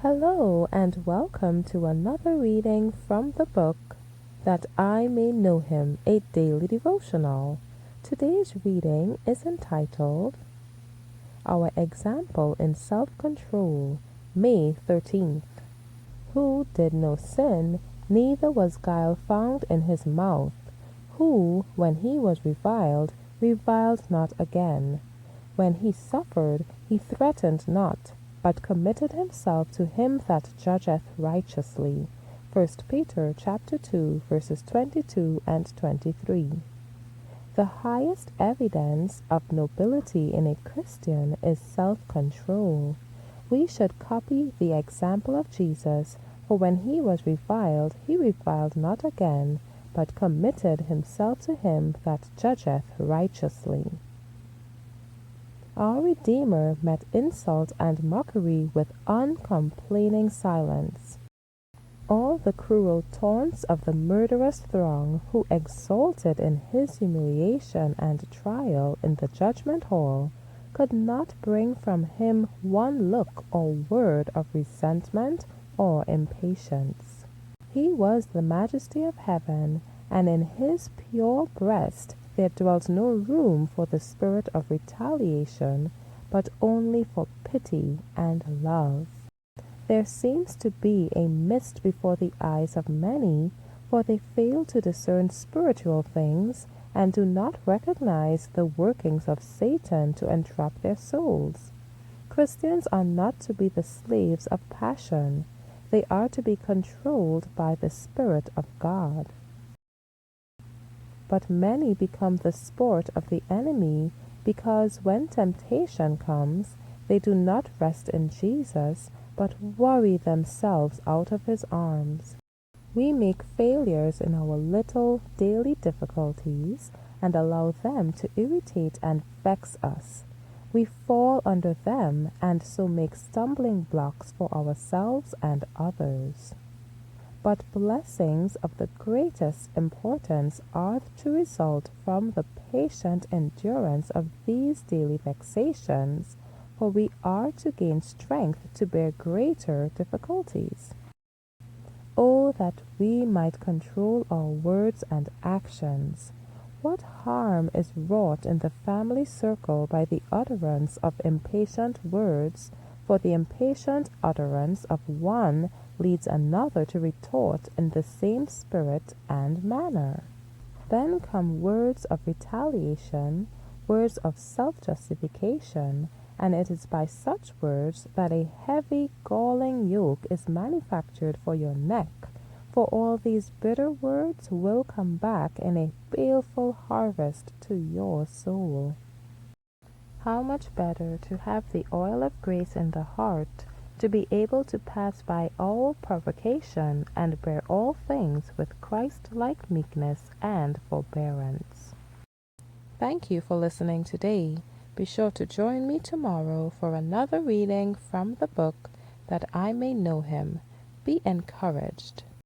Hello and welcome to another reading from the book That I May Know Him, a daily devotional. Today's reading is entitled Our Example in Self-Control, May 13th. Who did no sin, neither was guile found in his mouth, who, when he was reviled, reviled not again. When he suffered, he threatened not, but committed himself to him that judgeth righteously. 1 Peter chapter 2, verses 22 and 23. The highest evidence of nobility in a Christian is self-control. We should copy the example of Jesus, for when he was reviled, he reviled not again, but committed himself to him that judgeth righteously. Our Redeemer met insult and mockery with uncomplaining silence. All the cruel taunts of the murderous throng who exulted in his humiliation and trial in the judgment hall could not bring from him one look or word of resentment or impatience. He was the majesty of heaven, and in his pure breast there dwelt no room for the spirit of retaliation, but only for pity and love. There seems to be a mist before the eyes of many, for they fail to discern spiritual things and do not recognize the workings of Satan to entrap their souls. Christians are not to be the slaves of passion. They are to be controlled by the Spirit of God. But many become the sport of the enemy because when temptation comes, they do not rest in Jesus, but worry themselves out of his arms. We make failures in our little daily difficulties and allow them to irritate and vex us. We fall under them and so make stumbling blocks for ourselves and others. But blessings of the greatest importance are to result from the patient endurance of these daily vexations, for we are to gain strength to bear greater difficulties. Oh, that we might control our words and actions! What harm is wrought in the family circle by the utterance of impatient words, for the impatient utterance of one leads another to retort in the same spirit and manner. Then come words of retaliation, words of self-justification, and it is by such words that a heavy, galling yoke is manufactured for your neck, for all these bitter words will come back in a baleful harvest to your soul. How much better to have the oil of grace in the heart, to be able to pass by all provocation and bear all things with Christ-like meekness and forbearance. Thank you for listening today. Be sure to join me tomorrow for another reading from the book That I May Know Him. Be encouraged.